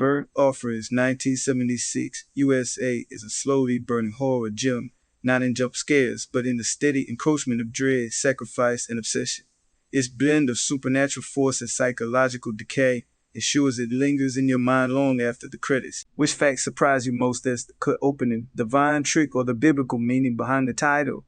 Burnt Offerings, 1976, USA is a slowly burning horror gem, not in jump scares, but in the steady encroachment of dread, sacrifice, and obsession. Its blend of supernatural force and psychological decay ensures it lingers in your mind long after the credits. Which facts surprise you most as the cut opening, divine trick, or the biblical meaning behind the title?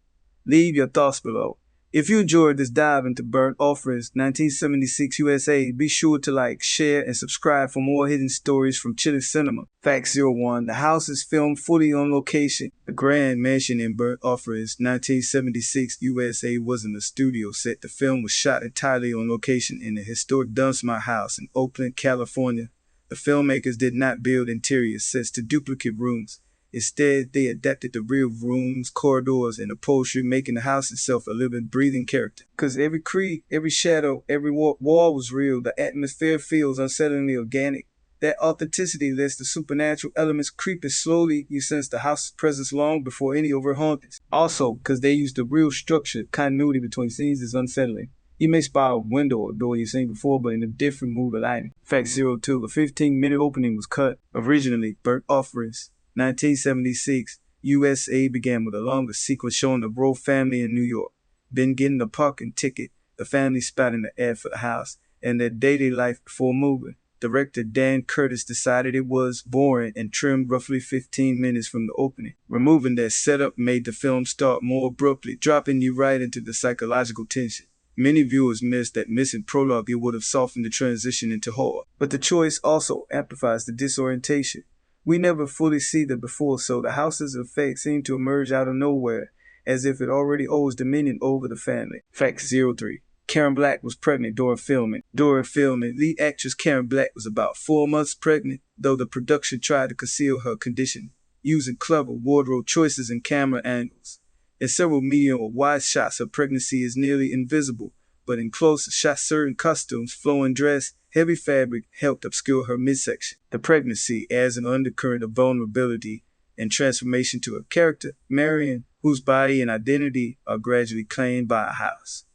Leave your thoughts below. If you enjoyed this dive into Burnt Offerings, 1976 USA, be sure to like, share, and subscribe for more hidden stories from Chile cinema. Fact 01. The house is filmed fully on location. The Grand Mansion in Burnt Offerings, 1976 USA wasn't a studio set. The film was shot entirely on location in the historic Dunsmore House in Oakland, California. The filmmakers did not build interior sets to duplicate rooms. Instead, they adapted the real rooms, corridors, and upholstery, making the house itself a living, breathing character. Because every creak, every shadow, every wall was real. The atmosphere feels unsettlingly organic. That authenticity lets the supernatural elements creep in slowly. You sense the house's presence long before any overheard hauntings. Also, because they use the real structure, continuity between scenes is unsettling. You may spot a window or door you've seen before, but in a different mood of lighting. Fact 02. A 15-minute opening was cut. Originally, Burnt Offerings, 1976, USA began with a longer sequence showing the Rowe family in New York. Then getting a parking ticket, the family spotting the ad for the house, and their daily life before moving. Director Dan Curtis decided it was boring and trimmed roughly 15 minutes from the opening. Removing that setup made the film start more abruptly, dropping you right into the psychological tension. Many viewers missed that missing prologue. It would have softened the transition into horror. But the choice also amplifies the disorientation. We never fully see the before, so the house's effects seem to emerge out of nowhere, as if it already owes dominion over the family. Fact 03. Karen Black was pregnant during filming. Lead actress Karen Black was about 4 months pregnant, though the production tried to conceal her condition, using clever wardrobe choices and camera angles. In several medium or wide shots, her pregnancy is nearly invisible, but in close shots, certain costumes, flowing dress, heavy fabric helped obscure her midsection. The pregnancy adds an undercurrent of vulnerability and transformation to her character, Marion, whose body and identity are gradually claimed by a house.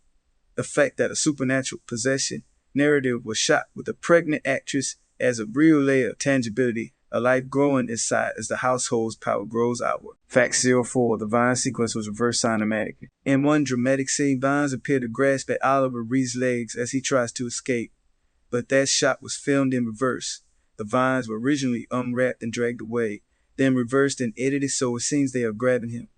The fact that a supernatural possession narrative was shot with a pregnant actress adds a real layer of tangibility, a life growing inside as the household's power grows outward. Fact 04. The Vine sequence was reversed cinematically. In one dramatic scene, Vines appear to grasp at Oliver Reed's legs as he tries to escape. But that shot was filmed in reverse. The vines were originally unwrapped and dragged away, then reversed and edited so it seems they are grabbing him.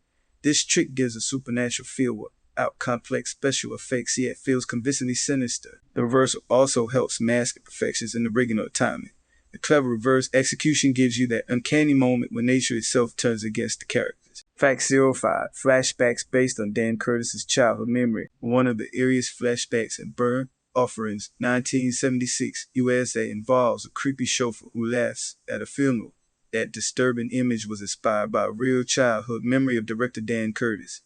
This trick gives a supernatural feel without complex special effects, yet feels convincingly sinister. The reversal also helps mask imperfections in the rigging or timing. The clever reverse execution gives you that uncanny moment when nature itself turns against the characters. Fact 05. Flashbacks based on Dan Curtis's childhood memory. One of the eeriest flashbacks in Burnt Offerings, 1976, USA involves a creepy chauffeur who laughs at a funeral. That disturbing image was inspired by a real childhood memory of director Dan Curtis.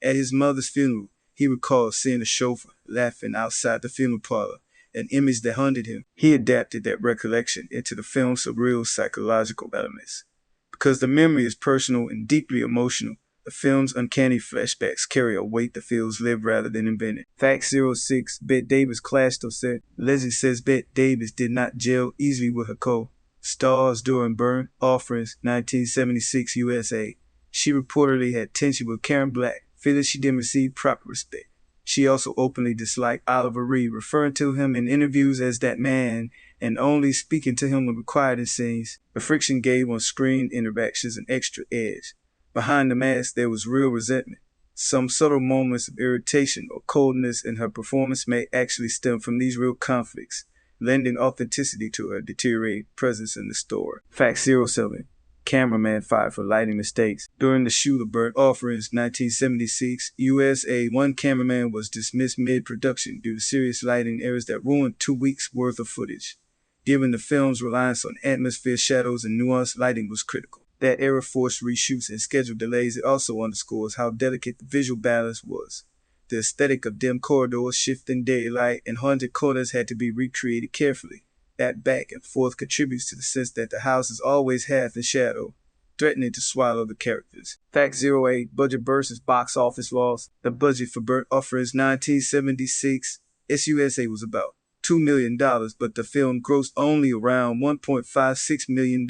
At his mother's funeral, he recalls seeing a chauffeur laughing outside the funeral parlor, an image that haunted him. He adapted that recollection into the film's surreal psychological elements. Because the memory is personal and deeply emotional, the film's uncanny flashbacks carry a weight that feels lived rather than invented. Fact 06. Bette Davis clashed on set. Leslie says Bette Davis did not gel easily with her co-stars during Burnt Offerings, 1976 USA. She reportedly had tension with Karen Black, feeling she didn't receive proper respect. She also openly disliked Oliver Reed, referring to him in interviews as that man and only speaking to him when required in scenes. The friction gave on-screen interactions an extra edge. Behind the mask, there was real resentment. Some subtle moments of irritation or coldness in her performance may actually stem from these real conflicts, lending authenticity to her deteriorating presence in the story. Fact 07. Cameraman fired for lighting mistakes. During the shoot of Burnt Offerings, 1976, USA, one cameraman was dismissed mid-production due to serious lighting errors that ruined 2 weeks' worth of footage. Given the film's reliance on atmosphere, shadows, and nuanced lighting was critical. That error forced reshoots and schedule delays. It also underscores how delicate the visual balance was. The aesthetic of dim corridors, shifting daylight, and haunted corners had to be recreated carefully. That back and forth contributes to the sense that the house is always half in shadow, threatening to swallow the characters. Fact 08. Budget versus box office loss. The budget for Burnt Offerings 1976 SUSA was about $2 million, but the film grossed only around $1.56 million,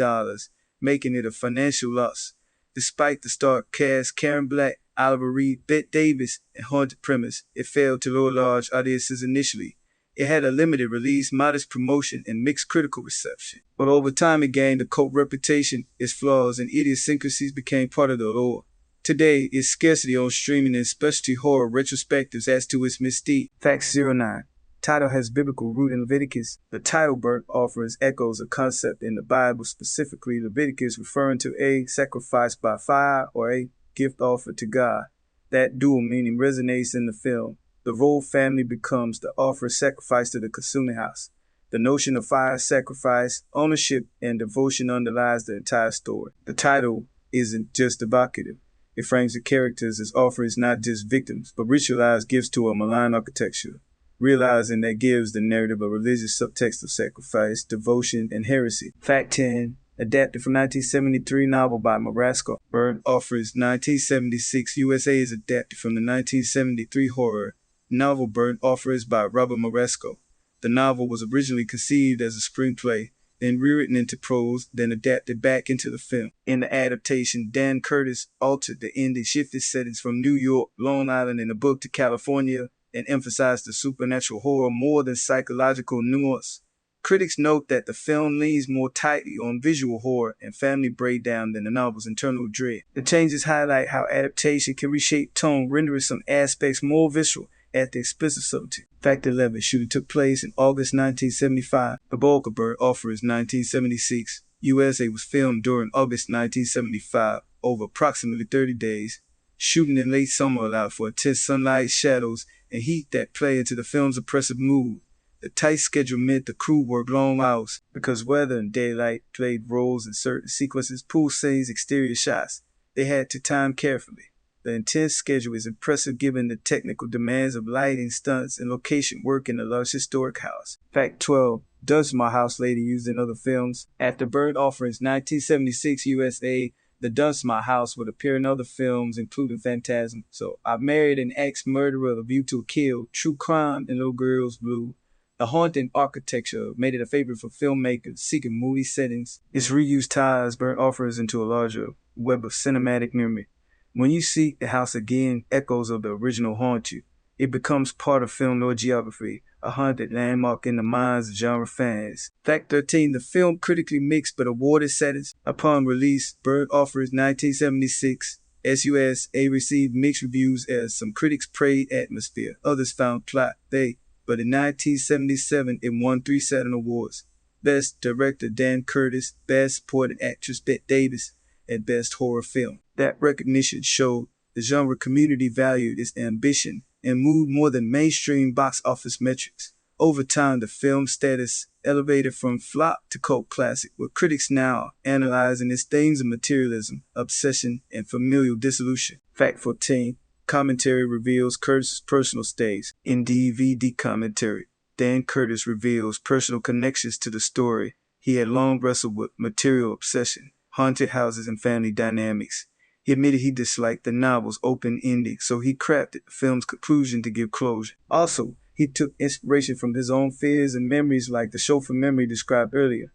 making it a financial loss. Despite the star cast Karen Black, Oliver Reed, Bette Davis, and haunted premise, it failed to lure large audiences initially. It had a limited release, modest promotion, and mixed critical reception. But over time, it gained a cult reputation. Its flaws and idiosyncrasies became part of the allure. Today, its scarcity on streaming and specialty horror retrospectives adds to its mystique. Fact 09. Title has biblical root in Leviticus. The title burnt offers echoes a concept in the Bible, specifically Leviticus, referring to a sacrifice by fire or a gift offered to God. That dual meaning resonates in the film. The royal family becomes the offered sacrifice to the consuming house. The notion of fire sacrifice, ownership, and devotion underlies the entire story. The title isn't just evocative. It frames the characters as offerings, not just victims, but ritualized gifts to a malign architecture, realizing that gives the narrative a religious subtext of sacrifice, devotion, and heresy. Fact 10. Adapted from 1973 novel by Marasco. Burnt Offerings 1976 USA is adapted from the 1973 horror novel Burnt Offerings by Robert Marasco. The novel was originally conceived as a screenplay, then rewritten into prose, then adapted back into the film. In the adaptation, Dan Curtis altered the ending, shifted settings from New York, Long Island in the book to California, and emphasized the supernatural horror more than psychological nuance. Critics note that the film leans more tightly on visual horror and family breakdown than the novel's internal dread. The changes highlight how adaptation can reshape tone, rendering some aspects more visceral at the expense of subtlety. Fact 11. Shooting took place in August 1975. The bulk of Burnt Offerings 1976 USA was filmed during August 1975, over approximately 30 days. Shooting in late summer allowed for intense sunlight, shadows, and heat that play into the film's oppressive mood. The tight schedule meant the crew worked long hours because weather and daylight played roles in certain sequences, pool scenes, exterior shots. They had to time carefully. The intense schedule is impressive given the technical demands of lighting, stunts, and location work in the lush historic house. Fact 12. Dunsmore House later used in other films. After Burnt Offerings 1976 USA, the Dunsmore House would appear in other films, including Phantasm. So, I Married an Ex-Murderer, The View to a Kill, True Crime, and Little Girls Blue. The haunting architecture made it a favorite for filmmakers seeking movie settings. Its reuse ties Burnt Offerings into a larger web of cinematic memory. When you see the house again, echoes of the original haunt you. It becomes part of film lore geography, a haunted landmark in the minds of genre fans. Fact 13. The film critically mixed but awarded status. Upon release, Burnt Offerings 1976 SUSA received mixed reviews as some critics praised atmosphere, others found plot. But in 1977 it won 3 Saturn Awards. Best Director Dan Curtis, Best Supporting Actress Bette Davis, and Best Horror Film. That recognition showed the genre community valued its ambition and moved more than mainstream box office metrics. Over time, the film's status elevated from flop to cult classic, with critics now analyzing its themes of materialism, obsession, and familial dissolution. Fact 14. Commentary reveals Curtis's personal stays. In DVD commentary, Dan Curtis reveals personal connections to the story. He had long wrestled with material obsession, haunted houses, and family dynamics. He admitted he disliked the novel's open ending, so he crafted the film's conclusion to give closure. Also, he took inspiration from his own fears and memories like the chauffeur memory described earlier.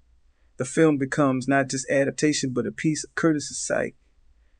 The film becomes not just adaptation, but a piece of Curtis's psyche.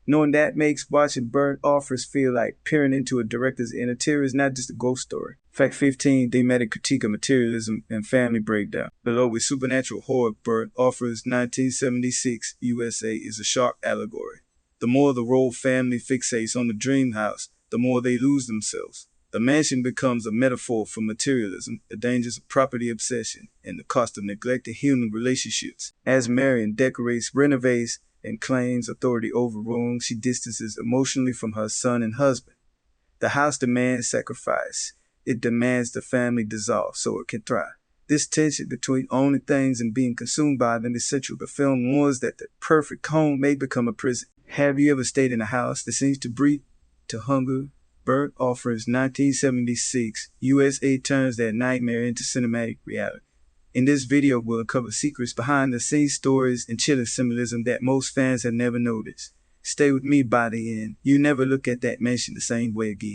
Knowing that makes watching Burnt Offerings feel like peering into a director's inner terror is not just a ghost story. Fact 15. Thematic critique of materialism and family breakdown. Below with supernatural horror, Burnt Offerings 1976 USA is a sharp allegory. The more the royal family fixates on the dream house, the more they lose themselves. The mansion becomes a metaphor for materialism, the dangers of property obsession, and the cost of neglected human relationships. As Marion decorates, renovates, and claims authority over Rome, she distances emotionally from her son and husband. The house demands sacrifice. It demands the family dissolve so it can thrive. This tension between owning things and being consumed by them is central. The film warns that the perfect home may become a prison. Have you ever stayed in a house that seems to breathe to hunger? Burnt Offerings 1976 USA turns that nightmare into cinematic reality. In this video, we'll uncover secrets behind the scenes, stories, and chilling symbolism that most fans have never noticed. Stay with me by the end. You never look at that mansion the same way again.